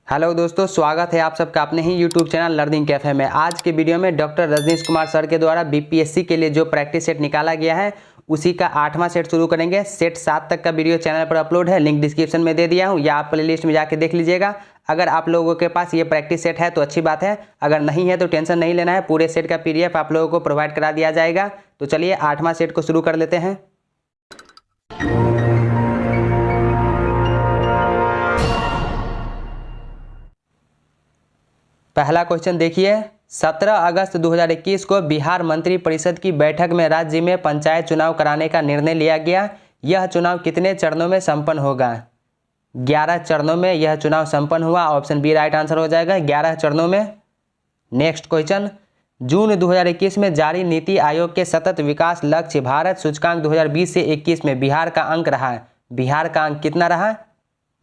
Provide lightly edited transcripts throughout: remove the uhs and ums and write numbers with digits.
Hello दोस्तों, स्वागत है आप सबका अपने ही यूट्यूब चैनल लर्निंग कैफे में। आज के वीडियो में डॉक्टर रजनीश कुमार सर के द्वारा बीपीएससी के लिए जो प्रैक्टिस सेट निकाला गया है उसी का 8वां सेट शुरू करेंगे। सेट 7 तक का वीडियो चैनल पर अपलोड है, लिंक डिस्क्रिप्शन में दे दिया हूँ या आप प्लेलिस्ट में जाके देख लीजिएगा। अगर आप लोगों के पास ये प्रैक्टिस सेट है तो अच्छी बात है, अगर नहीं है तो टेंशन नहीं लेना है, पूरे सेट का PDF आप लोगों को प्रोवाइड करा दिया जाएगा। तो चलिए 8वां सेट को शुरू कर लेते हैं। पहला क्वेश्चन देखिए, 17 अगस्त 2021 को बिहार मंत्री परिषद की बैठक में राज्य में पंचायत चुनाव कराने का निर्णय लिया गया। यह चुनाव कितने चरणों में संपन्न होगा? 11 चरणों में यह चुनाव संपन्न हुआ। ऑप्शन बी राइट आंसर हो जाएगा, 11 चरणों में। नेक्स्ट क्वेश्चन, जून 2021 में जारी नीति आयोग के सतत विकास लक्ष्य भारत सूचकांक 2020 से 21 में बिहार का अंक रहा। बिहार का अंक कितना रहा?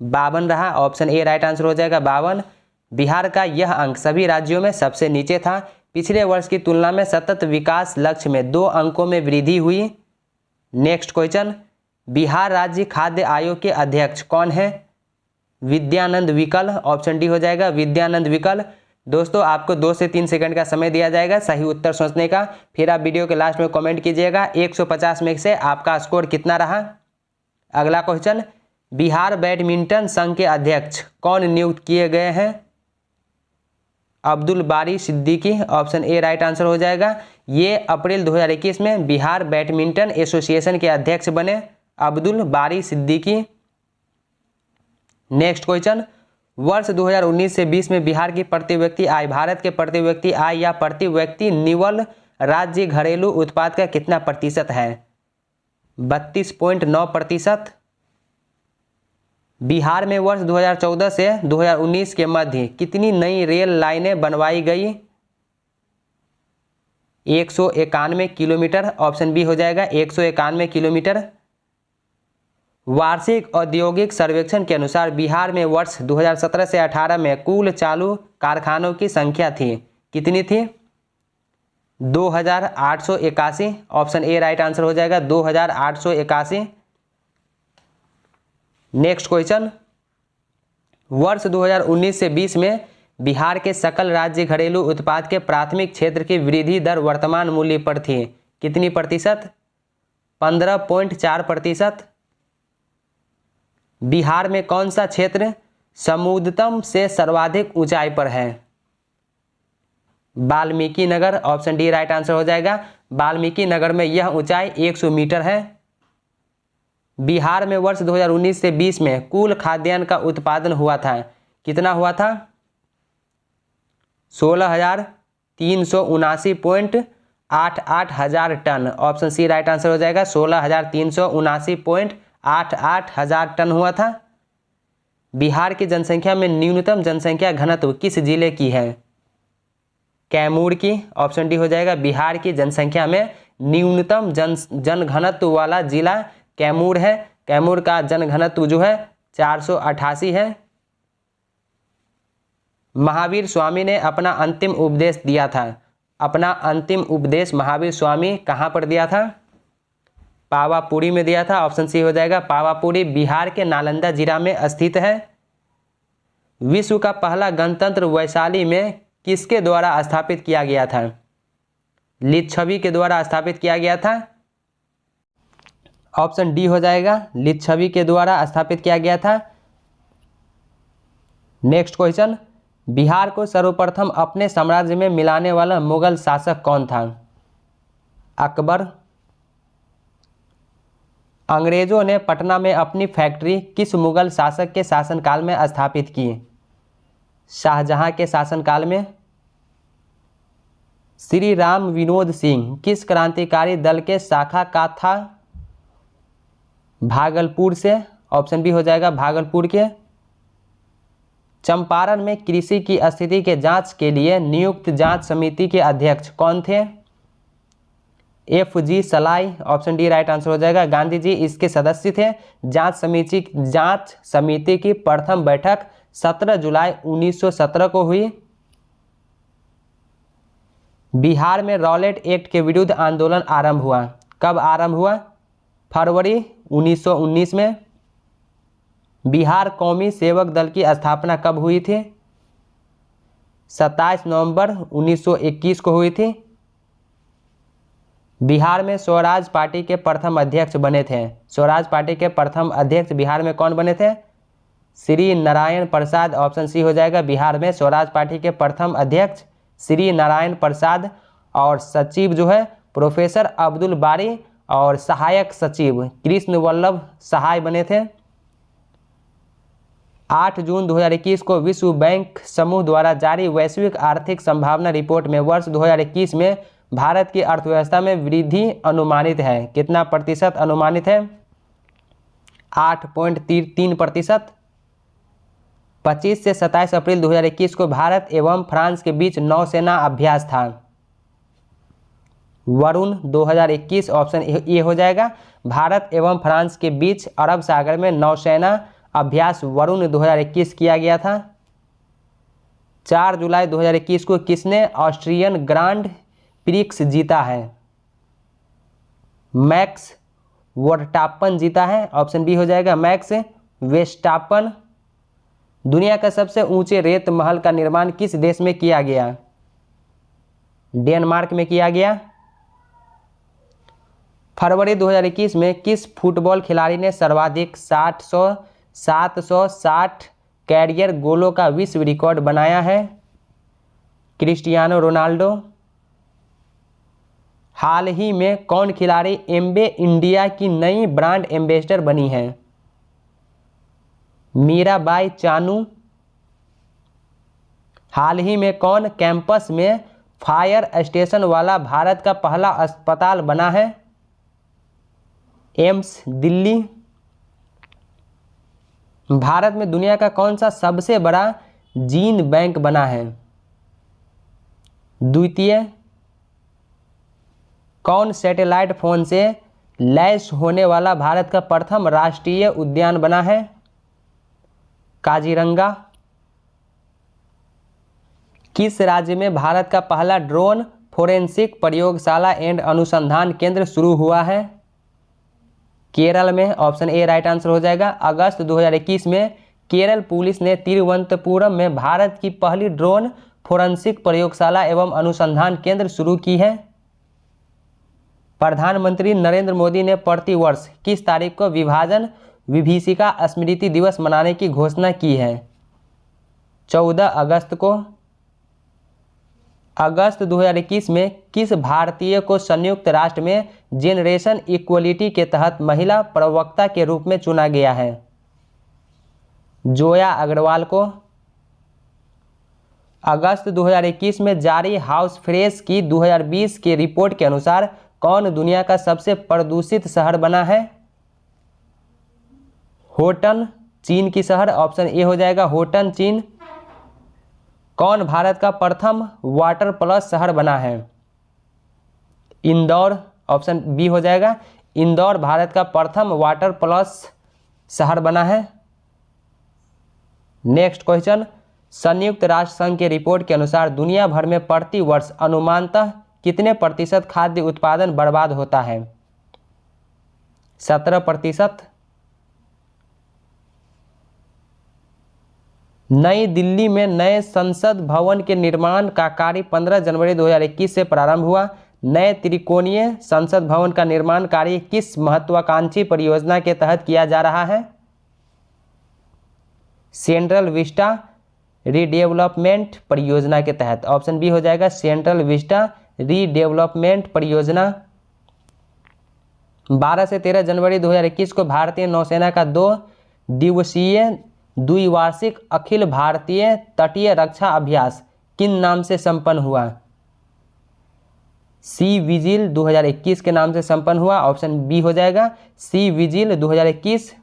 52 रहा। ऑप्शन ए राइट आंसर हो जाएगा, 52। बिहार का यह अंक सभी राज्यों में सबसे नीचे था। पिछले वर्ष की तुलना में सतत विकास लक्ष्य में 2 अंकों में वृद्धि हुई। नेक्स्ट क्वेश्चन, बिहार राज्य खाद्य आयोग के अध्यक्ष कौन है? विद्यानंद विकल। ऑप्शन डी हो जाएगा, विद्यानंद विकल। दोस्तों, आपको 2 से 3 सेकंड का समय दिया जाएगा सही उत्तर सोचने का, फिर आप वीडियो के लास्ट में कमेंट कीजिएगा 150 में से आपका स्कोर कितना रहा। अगला क्वेश्चन, बिहार बैडमिंटन संघ के अध्यक्ष कौन नियुक्त किए गए हैं? अब्दुल बारी Siddiqui. Option A right answer हो जाएगा। ये अप्रैल 2021 में बिहार बैडमिंटन एसोसिएशन के अध्यक्ष बने, अब्दुल बारी सिद्दीकी। नेक्स्ट क्वेश्चन, वर्ष 2019 से 20 में बिहार की प्रति व्यक्ति आय भारत के प्रति व्यक्ति आय या प्रति व्यक्ति निवल राज्य घरेलू उत्पाद का कितना प्रतिशत है? 32.9%। बिहार में वर्ष 2014 से 2019 के मध्य कितनी नई रेल लाइनें बनवाई गई? 191 किलोमीटर। ऑप्शन बी हो जाएगा, 191 किलोमीटर। वार्षिक औद्योगिक सर्वेक्षण के अनुसार बिहार में वर्ष 2017 से 18 में कुल चालू कारखानों की संख्या थी, कितनी थी? 2881। ऑप्शन ए राइट आंसर हो जाएगा, 2881। नेक्स्ट क्वेश्चन, वर्ष 2019 से 20 में बिहार के सकल राज्य घरेलू उत्पाद के प्राथमिक क्षेत्र की वृद्धि दर वर्तमान मूल्य पर थी, कितनी प्रतिशत? 15.4%। बिहार में कौन सा क्षेत्र समुद्रतम से सर्वाधिक ऊंचाई पर है? Valmiki Nagar. Option D right answer हो जाएगा, वाल्मीकि नगर में यह ऊंचाई 100 मीटर है। बिहार में वर्ष 2019 से 20 में कुल खाद्यान्न का उत्पादन हुआ था, कितना हुआ था? 16,379.88 हजार tonne. Option C right answer हो जाएगा, 16,379.88 हजार टन हुआ था। बिहार की जनसंख्या में न्यूनतम जनसंख्या घनत्व किस जिले की है? कैमूर की। ऑप्शन डी हो जाएगा, बिहार की जनसंख्या में न्यूनतम जनघनत्व वाला जिला कैमूर है। कैमूर का जनघनत्व जो है 488 है। महावीर स्वामी ने अपना अंतिम उपदेश दिया था। अपना अंतिम उपदेश महावीर स्वामी कहाँ पर दिया था? पावापुरी में दिया था। ऑप्शन सी हो जाएगा, पावापुरी बिहार के नालंदा जिला में स्थित है। विश्व का पहला गणतंत्र वैशाली में किसके द्वारा स्थापित किया गया था? लिच्छवी के द्वारा स्थापित किया गया था। ऑप्शन डी हो जाएगा, लिच्छवी के द्वारा स्थापित किया गया था। नेक्स्ट क्वेश्चन, बिहार को सर्वप्रथम अपने साम्राज्य में मिलाने वाला मुगल शासक कौन था? अकबर। अंग्रेजों ने पटना में अपनी फैक्ट्री किस मुगल शासक के शासनकाल में स्थापित की? शाहजहां के शासनकाल में। श्री राम विनोद सिंह किस क्रांतिकारी दल के शाखा का था? भागलपुर से। ऑप्शन बी हो जाएगा, भागलपुर के। चंपारण में कृषि की स्थिति के जांच के लिए नियुक्त जांच समिति के अध्यक्ष कौन थे? FG सलाई। ऑप्शन डी राइट आंसर हो जाएगा, गांधी जी इसके सदस्य थे। जांच समिति की प्रथम बैठक 17 जुलाई 1917 को हुई। बिहार में रॉलेट एक्ट के विरुद्ध आंदोलन आरंभ हुआ, कब आरंभ हुआ? फरवरी 1919 में। बिहार कौमी सेवक दल की स्थापना कब हुई थी? 27 नवंबर 1921 को हुई थी। बिहार में स्वराज पार्टी के प्रथम अध्यक्ष बने थे। स्वराज पार्टी के प्रथम अध्यक्ष बिहार में कौन बने थे? श्री नारायण प्रसाद। ऑप्शन सी हो जाएगा। बिहार में स्वराज पार्टी के प्रथम अध्यक्ष श्री नारायण प्रसाद और सचिव जो है प्रोफेसर अब्दुल बारी और सहायक सचिव कृष्ण वल्लभ सहाय बने थे। 8 जून 2021 को विश्व बैंक समूह द्वारा जारी वैश्विक आर्थिक संभावना रिपोर्ट में वर्ष 2021 में भारत की अर्थव्यवस्था में वृद्धि अनुमानित है। कितना प्रतिशत अनुमानित है? 8.3%। 25 से 27 अप्रैल 2021 को भारत एवं फ्रांस के बीच नौसेना अभ्यास था। वरुण 2021। ऑप्शन ए हो जाएगा। भारत एवं फ्रांस के बीच अरब सागर में नौसेना अभ्यास वरुण 2021 किया गया था। 4 जुलाई 2021 को किसने ऑस्ट्रियन ग्रांड प्रिक्स जीता है? मैक्स वर्स्टापन जीता है। ऑप्शन बी हो जाएगा। मैक्स वेस्टापन। दुनिया का सबसे ऊंचे रेत महल का निर्माण किस देश में किया गया? डेनमार्क में किया गया। फरवरी 2021 में किस फुटबॉल खिलाड़ी ने सर्वाधिक 760 कैरियर गोलों का विश्व रिकॉर्ड बनाया है? Cristiano Ronaldo. हाल ही में कौन खिलाड़ी एम्बे इंडिया की नई ब्रांड एम्बेसडर बनी है? मीराबाई चानू। हाल ही में कौन कैंपस में फायर स्टेशन वाला भारत का पहला अस्पताल बना है? एम्स दिल्ली। भारत में दुनिया का कौन सा सबसे बड़ा जीन बैंक बना है? द्वितीय। कौन सैटेलाइट फोन से लैस होने वाला भारत का प्रथम राष्ट्रीय उद्यान बना है? काजीरंगा। किस राज्य में भारत का पहला ड्रोन फोरेंसिक प्रयोगशाला एंड अनुसंधान केंद्र शुरू हुआ है? केरल में। ऑप्शन ए राइट आंसर हो जाएगा। अगस्त 2021 में केरल पुलिस ने तिरुवनंतपुरम में भारत की पहली ड्रोन फोरेंसिक प्रयोगशाला एवं अनुसंधान केंद्र शुरू की है। प्रधानमंत्री नरेंद्र मोदी ने प्रतिवर्ष किस तारीख को विभाजन विभीषिका स्मृति दिवस मनाने की घोषणा की है? 14 अगस्त को। अगस्त 2021 में किस भारतीय को संयुक्त राष्ट्र में जेनरेशन इक्वलिटी के तहत महिला प्रवक्ता के रूप में चुना गया है? जोया अग्रवाल को। अगस्त 2021 में जारी हाउस फ्रेश की 2020 की रिपोर्ट के अनुसार कौन दुनिया का सबसे प्रदूषित शहर बना है? होटन चीन की शहर। ऑप्शन ए हो जाएगा। होटन चीन। कौन भारत का प्रथम वाटर प्लस शहर बना है? इंदौर। ऑप्शन बी हो जाएगा। इंदौर भारत का प्रथम वाटर प्लस शहर बना है। Next question. संयुक्त राष्ट्र संघ के रिपोर्ट के अनुसार दुनिया भर में प्रति वर्ष अनुमानतः कितने प्रतिशत खाद्य उत्पादन बर्बाद होता है? 17%। नई दिल्ली में नए संसद भवन के निर्माण का कार्य 15 जनवरी 2021 से प्रारंभ हुआ। नए त्रिकोणीय संसद भवन का निर्माण कार्य किस महत्वाकांक्षी परियोजना के तहत किया जा रहा है? सेंट्रल विस्टा रीडेवलपमेंट परियोजना के तहत। ऑप्शन बी हो जाएगा। सेंट्रल विस्टा रीडेवलपमेंट परियोजना। 12 से 13 जनवरी 2021 को भारतीय नौसेना का 2 दिवसीय द्विवार्षिक अखिल भारतीय तटीय रक्षा अभ्यास किन नाम से संपन्न हुआ? सी विजिल 2021 के नाम से संपन्न हुआ। ऑप्शन बी हो जाएगा। C vigil 2021।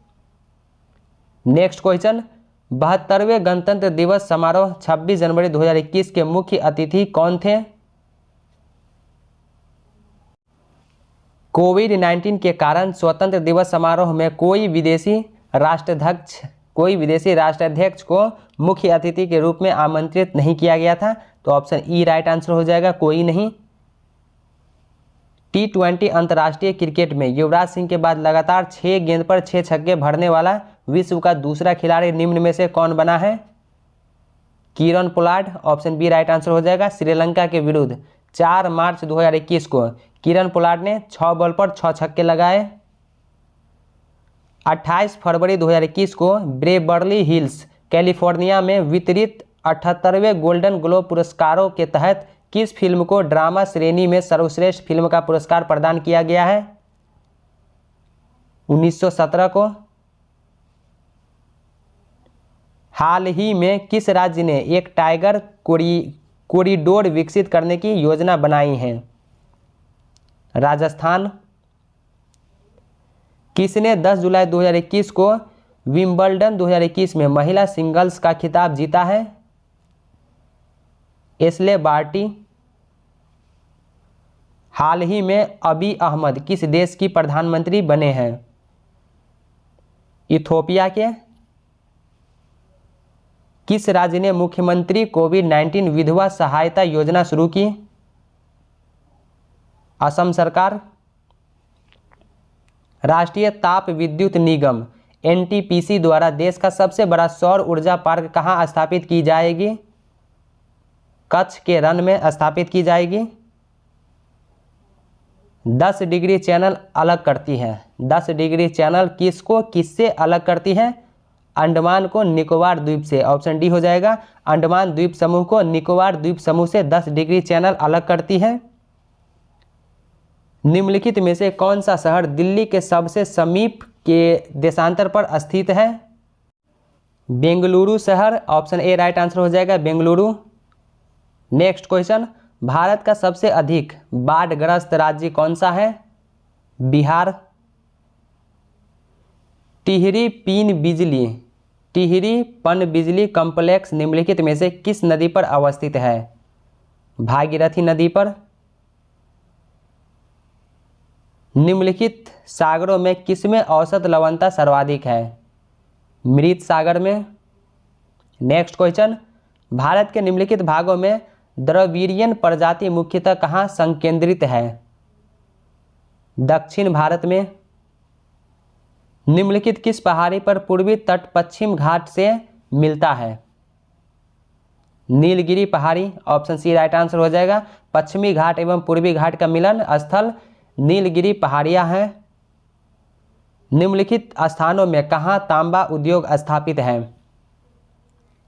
Next question. 72वें गणतंत्र दिवस समारोह 26 जनवरी 2021 के मुख्य अतिथि कौन थे? कोविड-19 के कारण स्वतंत्र दिवस समारोह में कोई विदेशी राष्ट्राध्यक्ष को मुख्य अतिथि के रूप में आमंत्रित नहीं किया गया था। तो ऑप्शन ई राइट आंसर हो जाएगा। कोई नहीं। T20 अंतर्राष्ट्रीय क्रिकेट में युवराज सिंह के बाद लगातार 6 गेंद पर 6 छक्के भरने वाला विश्व का दूसरा खिलाड़ी निम्न में से कौन बना है? Kieron Pollard, option B right answer हो जाएगा। श्रीलंका के विरुद्ध 4 मार्च 2021 को कीरन पोलार्ड ने 6 बॉल पर 6 छक्के लगाए। 28 फरवरी 2021 को बेवर्ली हिल्स कैलिफोर्निया में वितरित 78वें गोल्डन ग्लोब पुरस्कारों के तहत किस फिल्म को ड्रामा श्रेणी में सर्वश्रेष्ठ फिल्म का पुरस्कार प्रदान किया गया है? 1917 को। हाल ही में किस राज्य ने एक टाइगर कॉरिडोर विकसित करने की योजना बनाई है? राजस्थान। किसने 10 जुलाई 2021 को विंबलडन 2021 में महिला सिंगल्स का खिताब जीता है? Ashleigh Barty. हाल ही में अबी अहमद किस देश की प्रधानमंत्री बने हैं? इथियोपिया के। किस राज्य ने मुख्यमंत्री कोविड-19 विधवा सहायता योजना शुरू की? असम सरकार। राष्ट्रीय ताप विद्युत निगम एनटीपीसी द्वारा देश का सबसे बड़ा सौर ऊर्जा पार्क कहां स्थापित की जाएगी? कच्छ के रन में स्थापित की जाएगी। 10 डिग्री चैनल अलग करती है। 10 डिग्री चैनल किसको किससे अलग करती है? अंडमान को निकोबार द्वीप से, ऑप्शन डी हो जाएगा। अंडमान द्वीप समूह को निकोबार द्वीप समूह से 10 डिग्री चैनल अलग करती है। निम्नलिखित में से कौन सा शहर दिल्ली के सबसे समीप के देशांतर पर स्थित है? बेंगलुरु शहर, ऑप्शन ए राइट आंसर हो जाएगा, बेंगलुरु। नेक्स्ट क्वेश्चन, भारत का सबसे अधिक बाढ़ग्रस्त राज्य कौन सा है? बिहार। टिहरी पनबिजली कॉम्प्लेक्स निम्नलिखित में से किस नदी पर अवस्थित है? भागीरथी नदी पर। निम्नलिखित सागरों में किसमें औसत लवणता सर्वाधिक है? मृत सागर में। नेक्स्ट क्वेश्चन, भारत के निम्नलिखित भागों में द्रविड़ियन प्रजाति मुख्यतः कहाँ संकेंद्रित है? दक्षिण भारत में। निम्नलिखित किस पहाड़ी पर पूर्वी तट पश्चिम घाट से मिलता है? नीलगिरी पहाड़ी, ऑप्शन सी राइट आंसर हो जाएगा। पश्चिमी घाट एवं पूर्वी घाट का मिलन स्थल नीलगिरी पहाड़ियां हैं। निम्नलिखित स्थानों में कहाँ तांबा उद्योग स्थापित है?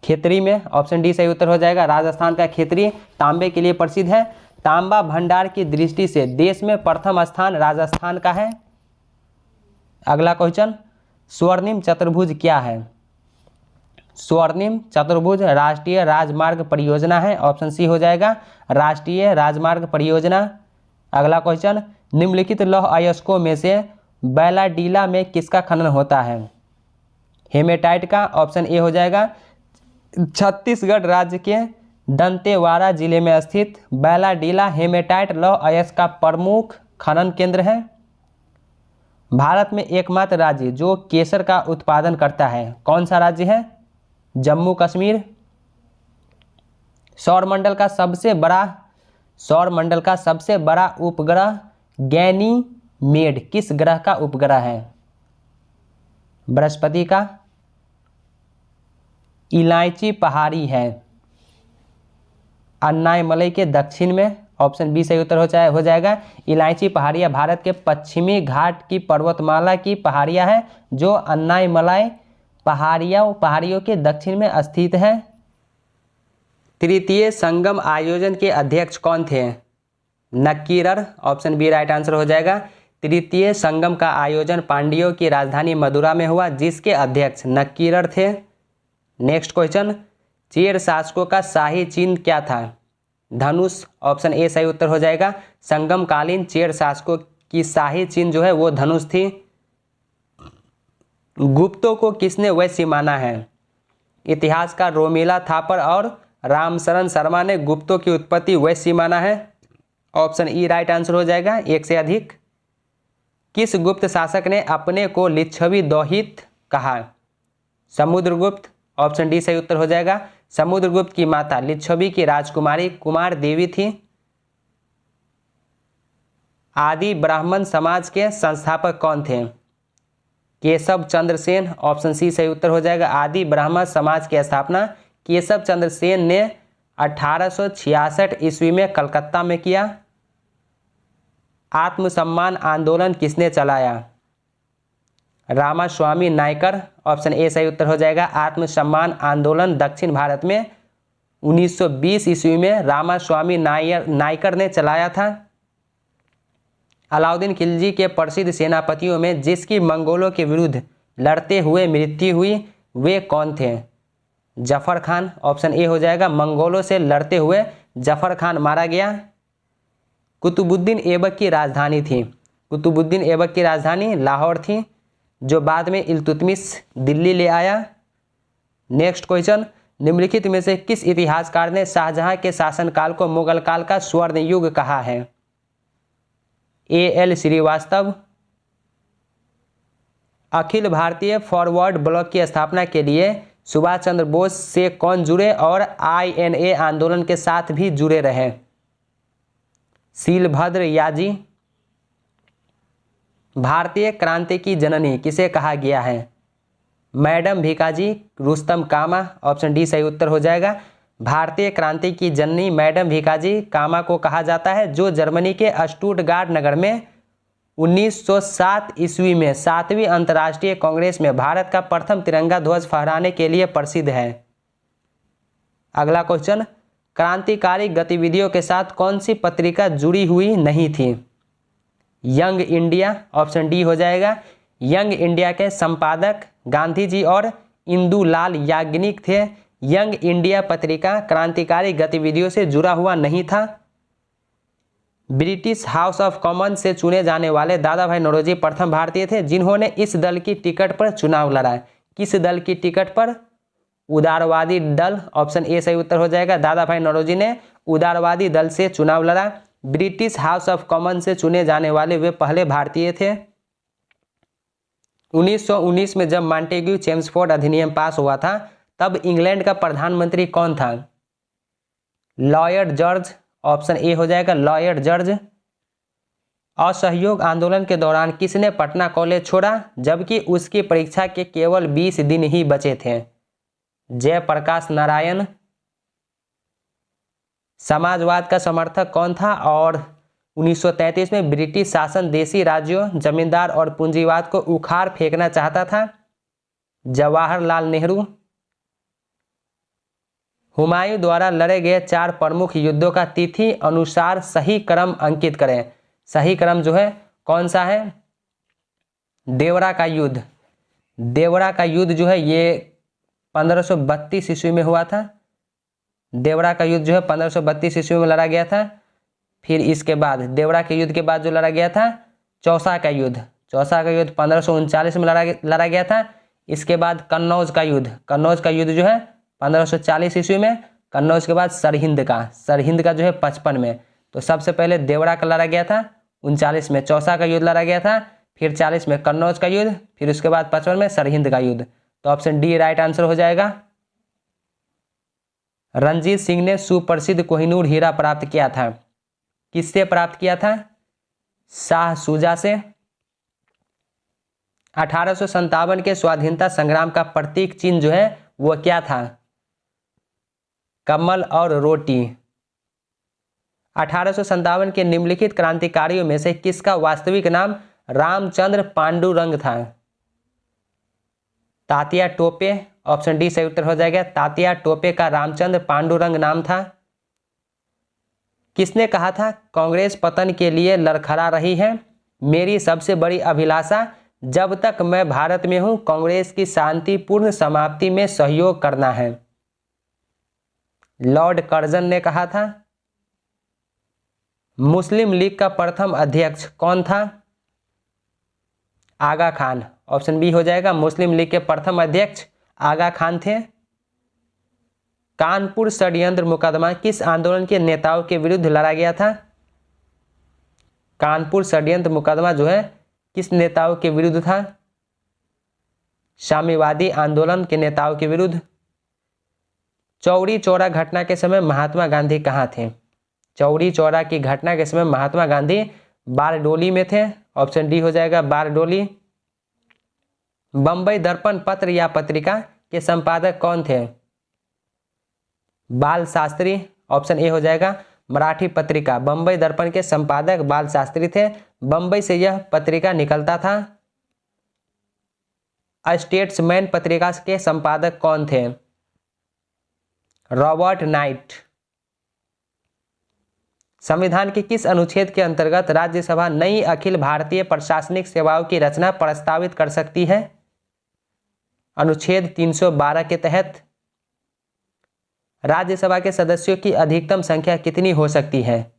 खेतरी में, ऑप्शन डी सही उत्तर हो जाएगा। राजस्थान का खेतरी तांबे के लिए प्रसिद्ध है। तांबा भंडार की दृष्टि से देश में प्रथम स्थान राजस्थान का है। अगला क्वेश्चन, स्वर्णिम चतुर्भुज क्या है? स्वर्णिम चतुर्भुज राष्ट्रीय राजमार्ग परियोजना है, ऑप्शन सी हो जाएगा, राष्ट्रीय राजमार्ग परियोजना। अगला क्वेश्चन, निम्नलिखित लौह अयस्कों में से बैलाडीला में किसका खनन होता है? हेमेटाइट का, ऑप्शन ए हो जाएगा। छत्तीसगढ़ राज्य के दंतेवाड़ा जिले में स्थित बैलाडीला हेमेटाइट लौह अयस्क का प्रमुख खनन केंद्र है। भारत में एकमात्र राज्य जो केसर का उत्पादन करता है कौन सा राज्य है? जम्मू कश्मीर। सौरमंडल का सबसे बड़ा उपग्रह गैनीमेड किस ग्रह का उपग्रह है? बृहस्पति का। इलायची पहाड़ी है अन्नायमलई के दक्षिण में, ऑप्शन बी सही उत्तर हो जाएगा। इलायची पहाड़ियाँ भारत के पश्चिमी घाट की पर्वतमाला की पहाड़ियाँ हैं जो अन्नायमलई पहाड़ियों के दक्षिण में स्थित है। तृतीय संगम आयोजन के अध्यक्ष कौन थे? नक्कीरर, ऑप्शन बी राइट आंसर हो जाएगा। तृतीय संगम का आयोजन पांड्यों की राजधानी मदुरा में हुआ जिसके अध्यक्ष नक्कीरर थे। नेक्स्ट क्वेश्चन, चेर शासकों का शाही चिन्ह क्या था? धनुष, ऑप्शन ए सही उत्तर हो जाएगा। संगमकालीन चेर शासकों की शाही चिन्ह जो है वो धनुष थी। गुप्तों को किसने वैश्य माना है? इतिहासकार रोमिला थापर और रामशरण शर्मा ने गुप्तों की उत्पत्ति वैश्य माना है, ऑप्शन ई राइट आंसर हो जाएगा। एक से अधिक। किस गुप्त शासक ने अपने को लिच्छवी दौहित कहा? समुद्रगुप्त, ऑप्शन डी सही उत्तर हो जाएगा। समुद्रगुप्त की माता लिच्छवी की राजकुमारी कुमार देवी थी। आदि ब्राह्मण समाज के संस्थापक कौन थे? केशव चंद्र सेन, ऑप्शन सी सही उत्तर हो जाएगा। आदि ब्राह्मण समाज की स्थापना केशव चंद्र सेन ने 1866 ईस्वी में कलकत्ता में किया। आत्मसम्मान आंदोलन किसने चलाया? रामास्वामी नायकर, ऑप्शन ए सही उत्तर हो जाएगा। आत्मसम्मान आंदोलन दक्षिण भारत में 1920 ईस्वी में रामास्वामी नायकर ने चलाया था। अलाउद्दीन खिलजी के प्रसिद्ध सेनापतियों में जिसकी मंगोलों के विरुद्ध लड़ते हुए मृत्यु हुई वे कौन थे? जफर खान, ऑप्शन ए हो जाएगा। मंगोलों से लड़ते हुए जफर खान मारा गया। कुतुबुद्दीन ऐबक की राजधानी थी? कुतुबुद्दीन ऐबक की राजधानी लाहौर थी, जो बाद में इल्तुतमिश दिल्ली ले आया। नेक्स्ट क्वेश्चन, निम्नलिखित में से किस इतिहासकार ने शाहजहां के शासनकाल को मुगल काल का स्वर्ण युग कहा है? A.L. Srivastava. Akhil Bharatiya forward block की स्थापना के लिए सुभाष चंद्र बोस से कौन जुड़े और INA आंदोलन के साथ भी जुड़े रहे? शीलभद्र याजी। भारतीय क्रांति की जननी किसे कहा गया है? मैडम भीकाजी रुस्तम कामा, ऑप्शन डी सही उत्तर हो जाएगा। भारतीय क्रांति की जननी मैडम भीकाजी कामा को कहा जाता है, जो जर्मनी के स्टुटगार्ट नगर में 1907 ईस्वी में 7वीं अंतर्राष्ट्रीय कांग्रेस में भारत का प्रथम तिरंगा ध्वज फहराने के लिए प्रसिद्ध है। अगला क्वेश्चन, क्रांतिकारी गतिविधियों के साथ कौन सी पत्रिका जुड़ी हुई नहीं थी? यंग इंडिया, ऑप्शन डी हो जाएगा। यंग इंडिया के संपादक गांधी जी और इंदुलाल याग्निक थे। यंग इंडिया पत्रिका क्रांतिकारी गतिविधियों से जुड़ा हुआ नहीं था। ब्रिटिश हाउस ऑफ कॉमन से चुने जाने वाले दादा भाई नौरोजी प्रथम भारतीय थे जिन्होंने इस दल की टिकट पर चुनाव लड़ा। किस दल की टिकट पर? उदारवादी दल, ऑप्शन ए सही उत्तर हो जाएगा। दादा भाई नौरोजी ने उदारवादी दल से चुनाव लड़ा। ब्रिटिश हाउस ऑफ कॉमन से चुने जाने वाले वे पहले भारतीय थे। 1919 में जब मॉन्टेग्यू चेम्सफोर्ड अधिनियम पास हुआ था तब इंग्लैंड का प्रधानमंत्री कौन था? लॉयड जॉर्ज, ऑप्शन ए हो जाएगा लॉयड जॉर्ज। असहयोग आंदोलन के दौरान किसने पटना कॉलेज छोड़ा जबकि उसकी परीक्षा के केवल 20 दिन ही बचे थे? जयप्रकाश नारायण। समाजवाद का समर्थक कौन था और 1933 में ब्रिटिश शासन देशी राज्यों, जमींदार और पूंजीवाद को उखाड़ फेंकना चाहता था? जवाहरलाल नेहरू। हुमायूं द्वारा लड़े गए 4 प्रमुख युद्धों का तिथि अनुसार सही क्रम अंकित करें। सही क्रम जो है कौन सा है? देवरा का युद्ध। देवरा का युद्ध जो है ये 1532 ईस्वी में हुआ था। देवरा का युद्ध जो है 1532 ईस्वी में लड़ा गया था। फिर इसके बाद देवरा के युद्ध के बाद जो लड़ा गया था चौसा का युद्ध। चौसा का युद्ध 1539 में लड़ा गया था। इसके बाद कन्नौज का युद्ध। कन्नौज का युद्ध जो है 1540 ईस्वी में। कन्नौज के बाद सरहिंद का जो है 55 में। तो सबसे पहले देवरा का लड़ा गया था 39 में, चौसा का युद्ध लड़ा गया था, फिर 40 में कन्नौज का युद्ध, फिर उसके बाद 55 में सरहिंद का युद्ध। तो ऑप्शन डी राइट आंसर हो जाएगा। रंजीत सिंह ने सुप्रसिद्ध कोहिनूर हीरा प्राप्त किया था? किससे प्राप्त किया था? शाह शुजा से। 1857 के स्वाधीनता संग्राम का प्रतीक चिन्ह जो है वो क्या था? कमल और रोटी। 1857 के निम्नलिखित क्रांतिकारियों में से किसका वास्तविक नाम रामचंद्र पांडुरंग था? तात्या टोपे, ऑप्शन डी सही उत्तर हो जाएगा। तात्या टोपे का रामचंद्र पांडुरंग नाम था। किसने कहा था कांग्रेस पतन के लिए लड़खड़ा रही है? मेरी सबसे बड़ी अभिलाषा जब तक मैं भारत में हूं कांग्रेस की शांतिपूर्ण समाप्ति में सहयोग करना है। लॉर्ड कर्जन ने कहा था। मुस्लिम लीग का प्रथम अध्यक्ष कौन था? आगा खान, ऑप्शन बी हो जाएगा। मुस्लिम लीग के प्रथम अध्यक्ष आगा खान थे। कानपुर षड्यंत्र मुकदमा किस आंदोलन के नेताओं के विरुद्ध लड़ा गया था? कानपुर षड्यंत्र मुकदमा जो है किस नेताओं के विरुद्ध था? साम्यवादी आंदोलन के नेताओं के विरुद्ध। चौरी चौरा घटना के समय महात्मा गांधी कहाँ थे? चौरी चौरा की घटना के समय महात्मा गांधी बारडोली में थे। ऑप्शन डी हो जाएगा बारडोली। बम्बई दर्पण पत्र या पत्रिका के संपादक कौन थे? बाल शास्त्री, ऑप्शन ए हो जाएगा। मराठी पत्रिका, बम्बई दर्पण के संपादक बाल शास्त्री थे। बम्बई से यह पत्रिका निकलता था। स्टेट्समैन पत्रिका के संपादक कौन थे? Robert night. संविधान के किस अनुच्छेद के अंतर्गत राज्यसभा नई अखिल भारतीय प्रशासनिक सेवाओं की रचना प्रस्तावित कर सकती है? अनुच्छेद 312 के तहत। राज्यसभा के सदस्यों की अधिकतम संख्या कितनी हो सकती है?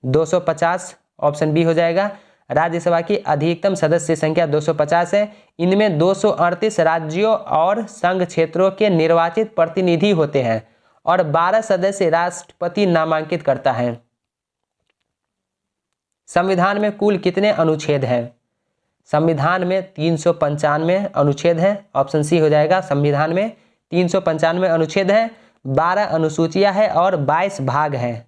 250, ऑप्शन बी हो जाएगा। राज्यसभा की अधिकतम सदस्य संख्या 250 है। इनमें 238 राज्यों और संघ क्षेत्रों के निर्वाचित प्रतिनिधि होते हैं और 12 सदस्य राष्ट्रपति नामांकित करता है। संविधान में कुल कितने अनुच्छेद हैं? संविधान में 395 अनुच्छेद हैं, ऑप्शन सी हो जाएगा। संविधान में 395 अनुच्छेद हैं, 12 अनुसूचियां हैं और 22 भाग हैं।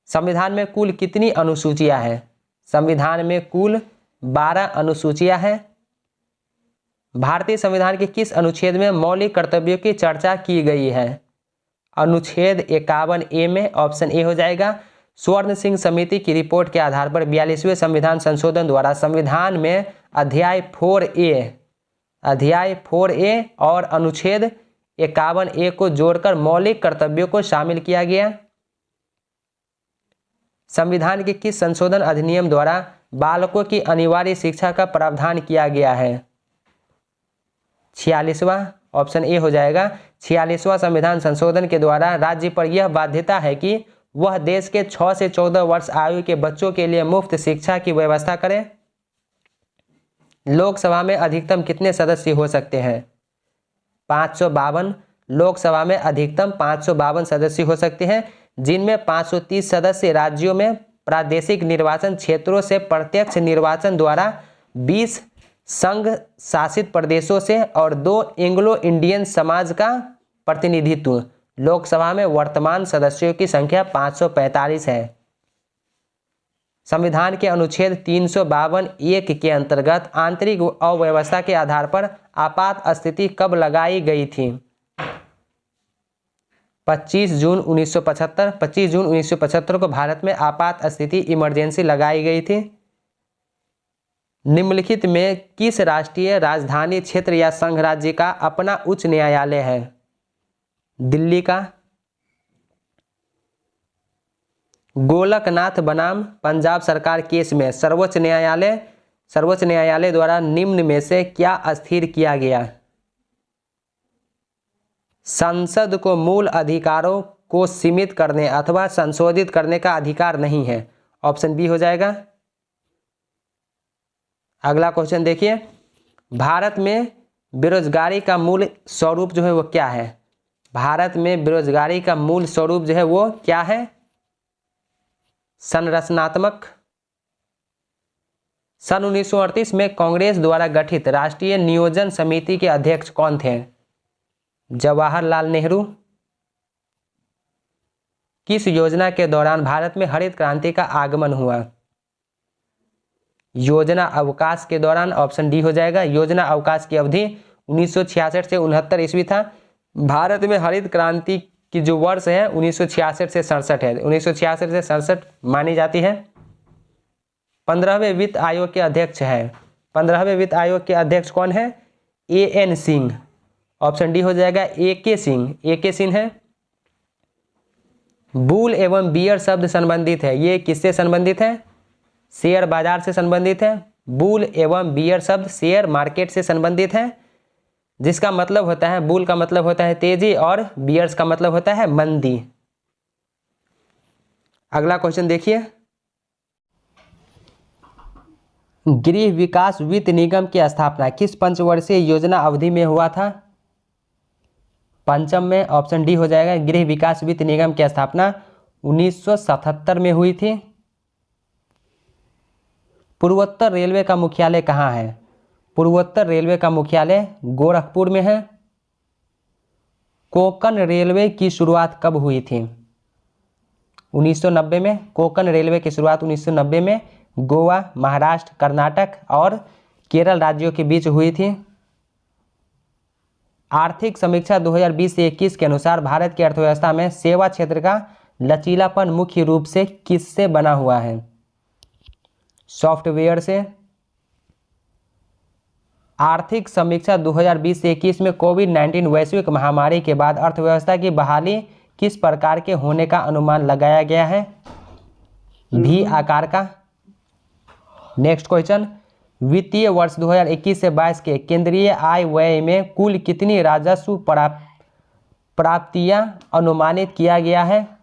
संविधान में कुल कितनी अनुसूचियां हैं? संविधान में कुल 12 अनुसूचियां हैं। भारतीय संविधान के किस अनुच्छेद में मौलिक कर्तव्यों की चर्चा की गई है? अनुच्छेद 51A में, ऑप्शन ए हो जाएगा। स्वर्ण सिंह समिति की रिपोर्ट के आधार पर 42वें संविधान संशोधन द्वारा संविधान में अध्याय 4A और अनुच्छेद 51A को जोड़कर मौलिक कर्तव्यों को शामिल किया गया। संविधान के किस संशोधन अधिनियम द्वारा बालकों की अनिवार्य शिक्षा का प्रावधान किया गया है? 46वां, ऑप्शन ए हो जाएगा। 46वां संविधान संशोधन के द्वारा राज्य पर यह बाध्यता है कि वह देश के 6 से 14 वर्ष आयु के बच्चों के लिए मुफ्त शिक्षा की व्यवस्था करे। लोकसभा में अधिकतम कितने सदस्य हो सकते हैं? 552। लोकसभा में अधिकतम 552 सदस्य हो सकते हैं, जिनमें 530 सदस्य राज्यों में प्रादेशिक निर्वाचन क्षेत्रों से प्रत्यक्ष निर्वाचन द्वारा, 20 संघ शासित प्रदेशों से और 2 एंग्लो इंडियन समाज का प्रतिनिधित्व। लोकसभा में वर्तमान सदस्यों की संख्या 545 है। संविधान के अनुच्छेद 352(1) के अंतर्गत आंतरिक अव्यवस्था के आधार पर आपात स्थिति कब लगाई गई थी? 25 जून 1975। 25 जून 1975 को भारत में आपात स्थिति इमरजेंसी लगाई गई थी। निम्नलिखित में किस राष्ट्रीय राजधानी क्षेत्र या संघ राज्य का अपना उच्च न्यायालय है? दिल्ली का। गोलकनाथ बनाम पंजाब सरकार केस में सर्वोच्च न्यायालय द्वारा निम्न में से क्या स्थिर किया गया? संसद को मूल अधिकारों को सीमित करने अथवा संशोधित करने का अधिकार नहीं है। ऑप्शन बी हो जाएगा। अगला क्वेश्चन देखिए, भारत में बेरोजगारी का मूल स्वरूप जो है वो क्या है? भारत में बेरोजगारी का मूल स्वरूप जो है वो क्या है? संरचनात्मक। सन 1938 में कांग्रेस द्वारा गठित राष्ट्रीय नियोजन समिति के अध्यक्ष कौन थे? जवाहरलाल नेहरू। किस योजना के दौरान भारत में हरित क्रांति का आगमन हुआ? योजना अवकाश के दौरान। ऑप्शन डी हो जाएगा। योजना अवकाश की अवधि 1966 से 69 ईस्वी था। भारत में हरित क्रांति की जो वर्ष है 1966 से 67 है। 1966 से 67 मानी जाती है। 15वें वित्त आयोग के अध्यक्ष है। 15वें वित्त आयोग के अध्यक्ष कौन है? A.N. सिंह। ऑप्शन डी हो जाएगा। A.K. सिंह है। बुल एवं बियर शब्द संबंधित है, ये किससे संबंधित है? शेयर बाजार से संबंधित है। बुल एवं बियर शब्द शेयर मार्केट से संबंधित है, जिसका मतलब होता है, बुल का मतलब होता है तेजी और बियर्स का मतलब होता है मंदी। अगला क्वेश्चन देखिए, गृह विकास वित्त निगम की स्थापना किस पंचवर्षीय योजना अवधि में हुआ था? पंचम में। ऑप्शन डी हो जाएगा। गृह विकास वित्त निगम की स्थापना 1977 में हुई थी। पूर्वोत्तर रेलवे का मुख्यालय कहाँ है? पूर्वोत्तर रेलवे का मुख्यालय गोरखपुर में है। कोंकण रेलवे की शुरुआत कब हुई थी? 1990 में। कोंकण रेलवे की शुरुआत 1990 में गोवा, महाराष्ट्र, कर्नाटक और केरल राज्यों के बीच हुई थी। आर्थिक समीक्षा 2020 से 21 के अनुसार भारत की अर्थव्यवस्था में सेवा क्षेत्र का लचीलापन मुख्य रूप से किससे बना हुआ है? सॉफ्टवेयर से। आर्थिक समीक्षा 2020 से 21 में कोविड-19 वैश्विक महामारी के बाद अर्थव्यवस्था की बहाली किस प्रकार के होने का अनुमान लगाया गया है? भी आकार का। नेक्स्ट क्वेश्चन, वित्तीय वर्ष 2021 से 22 के केंद्रीय आय व्यय में कुल कितनी राजस्व प्राप्तियां अनुमानित किया गया है?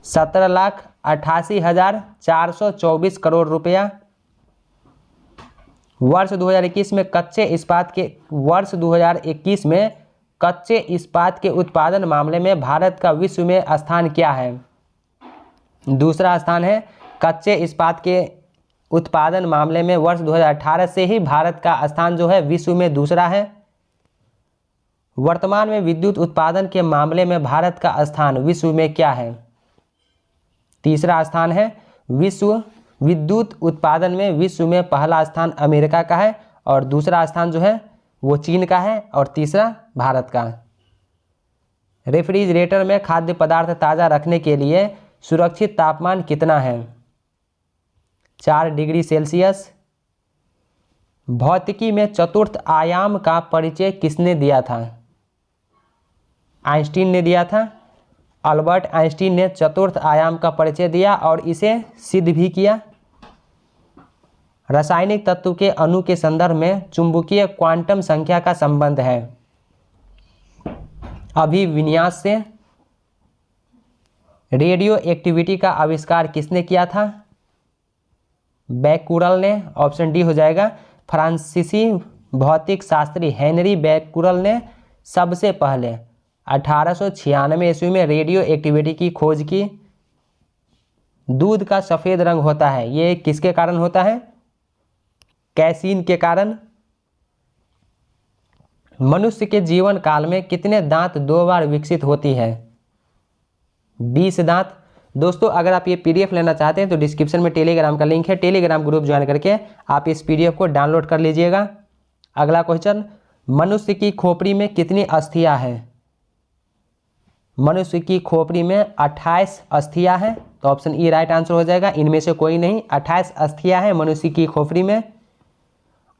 17,88,424 करोड़ रुपया। वर्ष 2021 में कच्चे इस्पात के उत्पादन मामले में भारत का विश्व में स्थान क्या है? दूसरा स्थान है। कच्चे इस्पात के उत्पादन मामले में वर्ष 2018 से ही भारत का स्थान जो है विश्व में दूसरा है। वर्तमान में विद्युत उत्पादन के मामले में भारत का स्थान विश्व में क्या है? तीसरा स्थान है। विश्व विद्युत उत्पादन में विश्व में पहला स्थान अमेरिका का है और दूसरा स्थान जो है वो चीन का है और तीसरा भारत का। रेफ्रिजरेटर में खाद्य पदार्थ ताज़ा रखने के लिए सुरक्षित तापमान कितना है? 4 डिग्री सेल्सियस। भौतिकी में चतुर्थ आयाम का परिचय किसने दिया था? आइंस्टीन ने दिया था। अल्बर्ट आइंस्टीन ने चतुर्थ आयाम का परिचय दिया और इसे सिद्ध भी किया। रासायनिक तत्व के अणु के संदर्भ में चुंबकीय क्वांटम संख्या का संबंध है अभिविन्यास से। रेडियो एक्टिविटी का आविष्कार किसने किया था? बैकुरल ने। ऑप्शन डी हो जाएगा। फ्रांसीसी भौतिक शास्त्री हेनरी बैकुरल ने सबसे पहले 1896 ईस्वी में रेडियो एक्टिविटी की खोज की। दूध का सफ़ेद रंग होता है, ये किसके कारण होता है? कैसीन के कारण। मनुष्य के जीवन काल में कितने दांत 2 बार विकसित होती है? 20 दांत। दोस्तों अगर आप ये पीडीएफ लेना चाहते हैं तो डिस्क्रिप्शन में टेलीग्राम का लिंक है, टेलीग्राम ग्रुप ज्वाइन करके आप इस पीडीएफ को डाउनलोड कर लीजिएगा। अगला क्वेश्चन, मनुष्य की खोपड़ी में कितनी अस्थियां हैं? मनुष्य की खोपड़ी में 28 अस्थियां हैं, तो ऑप्शन ई राइट आंसर हो जाएगा। इनमें से कोई नहीं, 28 अस्थियां हैं मनुष्य की खोपड़ी में।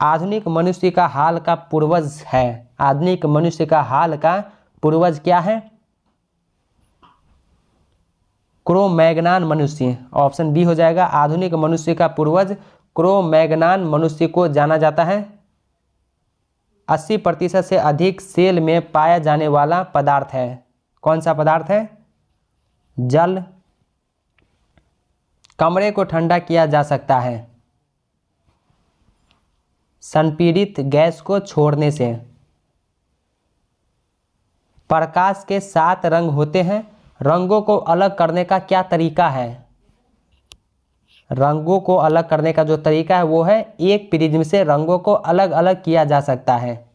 आधुनिक मनुष्य का हाल का पूर्वज है। आधुनिक मनुष्य का हाल का पूर्वज क्या है? क्रो-मैग्नान मनुष्य। ऑप्शन बी हो जाएगा। आधुनिक मनुष्य का पूर्वज क्रो-मैग्नान मनुष्य को जाना जाता है। 80% से अधिक सेल में पाया जाने वाला पदार्थ है। कौन सा पदार्थ है? जल। कमरे को ठंडा किया जा सकता है संपीड़ित गैस को छोड़ने से। प्रकाश के 7 रंग होते हैं, रंगों को अलग करने का क्या तरीका है? रंगों को अलग करने का जो तरीका है वो है एक प्रिज्म से रंगों को अलग अलग किया जा सकता है।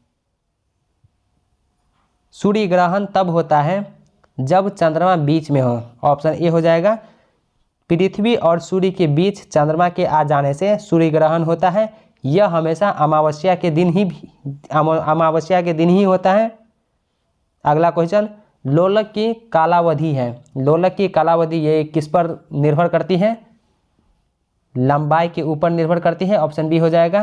सूर्य ग्रहण तब होता है जब चंद्रमा बीच में हो। ऑप्शन ए हो जाएगा। पृथ्वी और सूर्य के बीच चंद्रमा के आ जाने से सूर्य ग्रहण होता है। यह हमेशा अमावस्या के दिन ही होता है। अगला क्वेश्चन, लोलक की कालावधि है। लोलक की कालावधि ये किस पर निर्भर करती है? लंबाई के ऊपर निर्भर करती है। ऑप्शन बी हो जाएगा।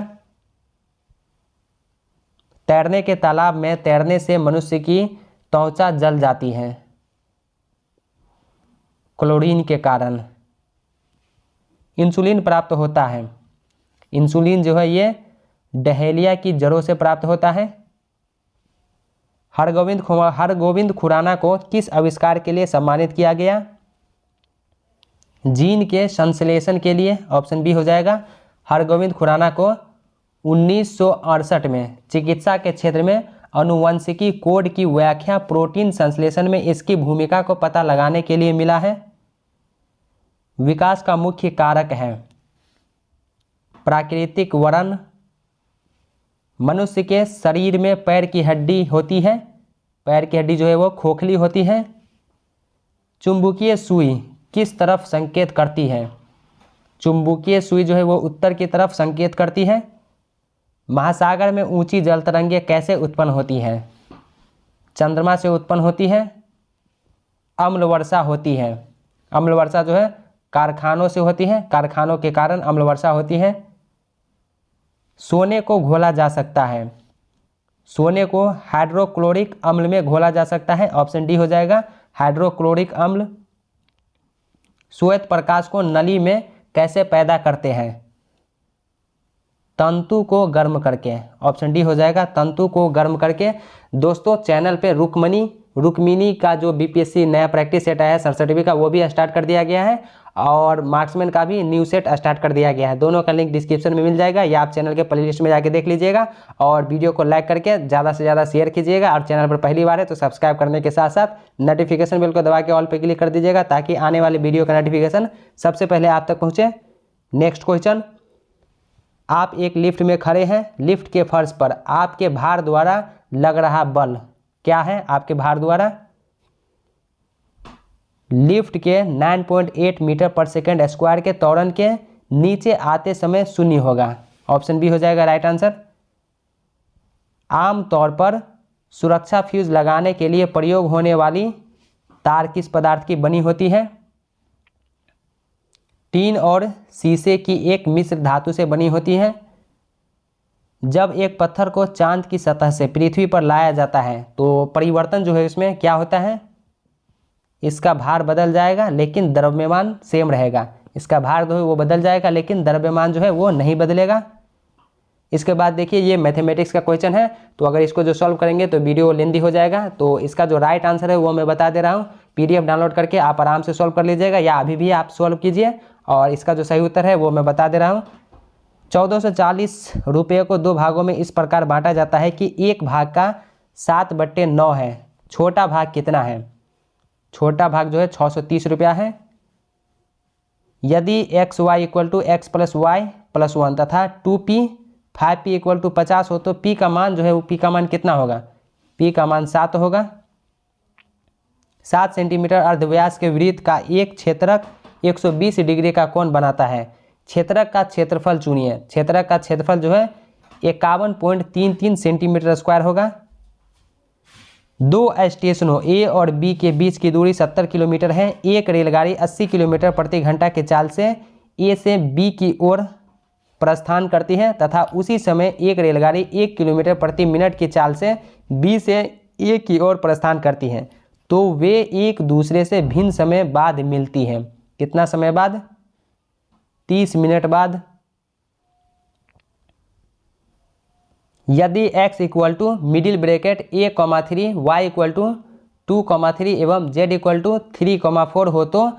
तैरने के तालाब में तैरने से मनुष्य की त्वचा जल जाती है क्लोरीन के कारण। इंसुलिन प्राप्त होता है। इंसुलिन जो है ये डहेलिया की जड़ों से प्राप्त होता है। हरगोविंद खुराना को किस आविष्कार के लिए सम्मानित किया गया? जीन के संश्लेषण के लिए। ऑप्शन बी हो जाएगा। हरगोविंद खुराना को 1968 में चिकित्सा के क्षेत्र में आनुवंशिकी कोड की व्याख्या प्रोटीन संश्लेषण में इसकी भूमिका को पता लगाने के लिए मिला है। विकास का मुख्य कारक है प्राकृतिक वर्ण। मनुष्य के शरीर में पैर की हड्डी होती है। पैर की हड्डी जो है वो खोखली होती है। चुंबकीय सुई किस तरफ संकेत करती है? चुंबकीय सुई जो है वो उत्तर की तरफ संकेत करती है। महासागर में ऊंची जल तरंगें कैसे उत्पन्न होती हैं? चंद्रमा से उत्पन्न होती है। अम्ल वर्षा होती है। अम्ल वर्षा जो है कारखानों से होती है, कारखानों के कारण अम्ल वर्षा होती है। सोने को घोला जा सकता है। सोने को हाइड्रोक्लोरिक अम्ल में घोला जा सकता है। ऑप्शन डी हो जाएगा, हाइड्रोक्लोरिक अम्ल। श्वेत प्रकाश को नली में कैसे पैदा करते हैं? तंतु को गर्म करके। ऑप्शन डी हो जाएगा, तंतु को गर्म करके। दोस्तों चैनल पे रुक्मिनी का जो बीपीएससी नया प्रैक्टिस सेट आया है 67वीं का, वो भी स्टार्ट कर दिया गया है और मार्क्समैन का भी न्यू सेट स्टार्ट कर दिया गया है। दोनों का लिंक डिस्क्रिप्शन में मिल जाएगा या आप चैनल के प्लेलिस्ट में जाके देख लीजिएगा। और वीडियो को लाइक करके ज़्यादा से ज़्यादा शेयर कीजिएगा और चैनल पर पहली बार है तो सब्सक्राइब करने के साथ साथ नोटिफिकेशन बेल को दबा के ऑल पे क्लिक कर दीजिएगा ताकि आने वाले वीडियो का नोटिफिकेशन सबसे पहले आप तक पहुँचे। नेक्स्ट क्वेश्चन, आप एक लिफ्ट में खड़े हैं। लिफ्ट के फर्श पर आपके भार द्वारा लग रहा बल क्या है? आपके भार द्वारा लिफ्ट के 9.8 मीटर पर सेकेंड स्क्वायर के त्वरण के नीचे आते समय शून्य होगा। ऑप्शन बी हो जाएगा राइट आंसर। आमतौर पर सुरक्षा फ्यूज लगाने के लिए प्रयोग होने वाली तार किस पदार्थ की बनी होती है? टीन और शीशे की एक मिश्र धातु से बनी होती है। जब एक पत्थर को चांद की सतह से पृथ्वी पर लाया जाता है तो परिवर्तन जो है इसमें क्या होता है? इसका भार बदल जाएगा लेकिन द्रव्यमान सेम रहेगा। इसका भार जो है वो बदल जाएगा लेकिन द्रव्यमान जो है वो नहीं बदलेगा। इसके बाद देखिए ये मैथमेटिक्स का क्वेश्चन है, तो अगर इसको जो सॉल्व करेंगे तो वीडियो लेंदी हो जाएगा। तो इसका जो राइट आंसर है वो मैं बता दे रहा हूँ। पीडीएफ डाउनलोड करके आप आराम से सॉल्व कर लीजिएगा या अभी भी आप सॉल्व कीजिए। और इसका जो सही उत्तर है वो मैं बता दे रहा हूँ। 1440 रुपये को दो भागों में इस प्रकार बांटा जाता है कि एक भाग का 7/9 है। छोटा भाग कितना है? छोटा भाग जो है 630 रुपया है। यदि x y equal to x plus y plus 1 तथा 2p 5p इक्वल टू 50 हो तो p का मान जो है वो p का मान कितना होगा? p का मान 7 होगा। 7 सेंटीमीटर अर्धव्यास के वृत्त का एक क्षेत्रक 120 डिग्री का कोण बनाता है। क्षेत्रक का क्षेत्रफल चुनिए। क्षेत्रक का क्षेत्रफल जो है 51.33 सेंटीमीटर स्क्वायर होगा। दो स्टेशनों ए और बी के बीच की दूरी 70 किलोमीटर है। एक रेलगाड़ी 80 किलोमीटर प्रति घंटा के चाल से ए से बी की ओर प्रस्थान करती है तथा उसी समय एक रेलगाड़ी 1 किलोमीटर प्रति मिनट की चाल से बी से ए की ओर प्रस्थान करती है, तो वे एक दूसरे से भिन्न समय बाद मिलती हैं। कितना समय बाद? 30 मिनट बाद। यदि x equal to middle bracket a,3 y equal to 2,3 एवं z इक्वल टू 3,4 हो तो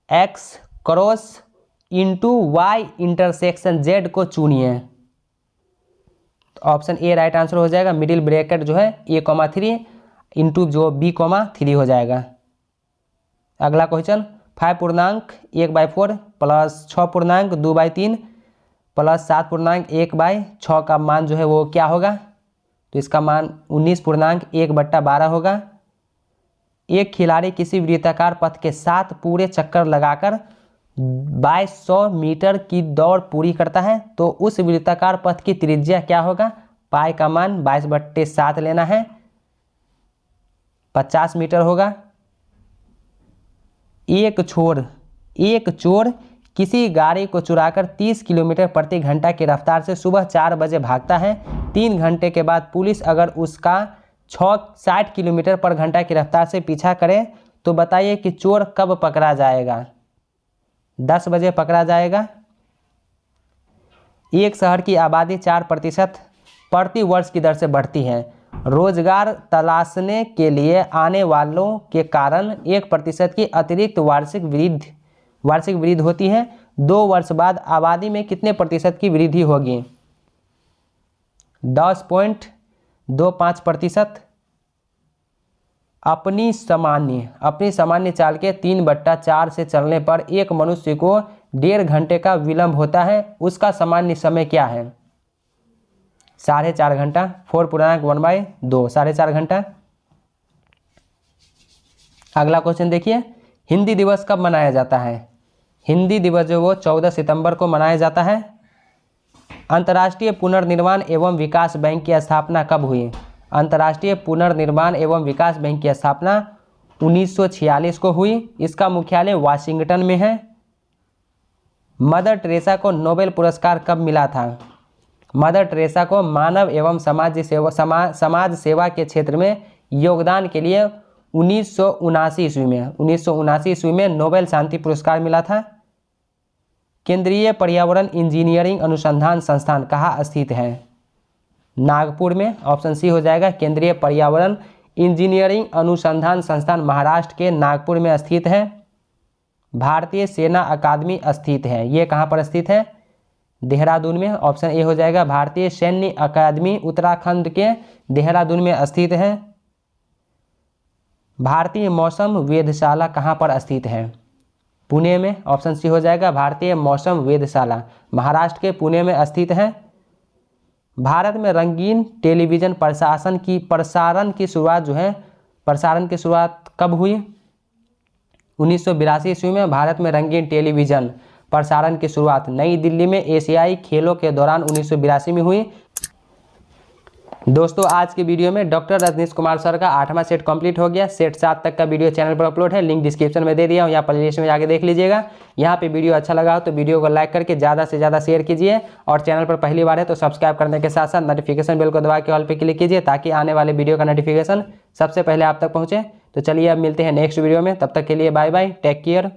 x cross into y intersection z को चुनिए। ऑप्शन ए राइट आंसर हो जाएगा। मिडिल ब्रैकेट जो है a,3 इंटू जो b,3 हो जाएगा। अगला क्वेश्चन, 5.1/4 प्लस 6.2/3 प्लस 7.1/6 का मान जो है वो क्या होगा? तो इसका मान 19.1/12 होगा। एक खिलाड़ी किसी वृत्ताकार पथ के साथ पूरे चक्कर लगाकर 2200 मीटर की दौड़ पूरी करता है तो उस वृत्ताकार पथ की त्रिज्या क्या होगा? पाई का मान 22/7 लेना है, 50 मीटर होगा। एक चोर किसी गाड़ी को चुराकर 30 किलोमीटर प्रति घंटा की रफ्तार से सुबह 4 बजे भागता है। 3 घंटे के बाद पुलिस अगर उसका 60 किलोमीटर पर घंटा की रफ्तार से पीछा करे तो बताइए कि चोर कब पकड़ा जाएगा? 10 बजे पकड़ा जाएगा। एक शहर की आबादी 4% प्रति वर्ष की दर से बढ़ती है। रोजगार तलाशने के लिए आने वालों के कारण 1% की अतिरिक्त वार्षिक वृद्धि होती है। 2 वर्ष बाद आबादी में कितने प्रतिशत की वृद्धि होगी? 10.25%। अपनी सामान्य चाल के 3/4 से चलने पर एक मनुष्य को 1.5 घंटे का विलंब होता है। उसका सामान्य समय क्या है? 4.5 घंटा। 4.1/2 4.5 घंटा। अगला क्वेश्चन देखिए, हिंदी दिवस कब मनाया जाता है? हिंदी दिवस जो वो 14 सितंबर को मनाया जाता है। अंतर्राष्ट्रीय पुनर्निर्माण एवं विकास बैंक की स्थापना कब हुई? अंतर्राष्ट्रीय पुनर्निर्माण एवं विकास बैंक की स्थापना 1946 को हुई। इसका मुख्यालय वाशिंगटन में है। मदर टेरेसा को नोबेल पुरस्कार कब मिला था? मदर टेरेसा को मानव एवं समाज सेवा के क्षेत्र में योगदान के लिए 1979 ईस्वी में नोबेल शांति पुरस्कार मिला था। केंद्रीय पर्यावरण इंजीनियरिंग अनुसंधान संस्थान कहाँ स्थित है? नागपुर में। ऑप्शन सी हो जाएगा। केंद्रीय पर्यावरण इंजीनियरिंग अनुसंधान संस्थान महाराष्ट्र के नागपुर में स्थित है। भारतीय सेना अकादमी स्थित है, ये कहाँ पर स्थित है? देहरादून में। ऑप्शन ए हो जाएगा। भारतीय सैन्य अकादमी उत्तराखंड के देहरादून में स्थित है। भारतीय मौसम वेधशाला कहाँ पर स्थित है? पुणे में। ऑप्शन सी हो जाएगा। भारतीय मौसम वेधशाला महाराष्ट्र के पुणे में स्थित है। भारत में रंगीन टेलीविजन प्रसारण की शुरुआत कब हुई? 1982 ईस्वी में भारत में रंगीन टेलीविजन प्रसारण की शुरुआत नई दिल्ली में एशियाई खेलों के दौरान 1982 में हुई। दोस्तों आज के वीडियो में डॉक्टर रजनीश कुमार सर का 8वां सेट कंप्लीट हो गया। सेट 7 तक का वीडियो चैनल पर अपलोड है, लिंक डिस्क्रिप्शन में दे दिया हूँ, यहाँ प्लेलिस्ट में जाके देख लीजिएगा। यहाँ पे वीडियो अच्छा लगा हो तो वीडियो को लाइक करके ज़्यादा से ज़्यादा शेयर कीजिए और चैनल पर पहली बार है तो सब्सक्राइब करने के साथ साथ नोटिफिकेशन बेल को दबा के ऑल पे क्लिक कीजिए ताकि आने वाले वीडियो का नोटिफिकेशन सबसे पहले आप तक पहुँचे। तो चलिए अब मिलते हैं नेक्स्ट वीडियो में, तब तक के लिए बाय बाय, टेक केयर।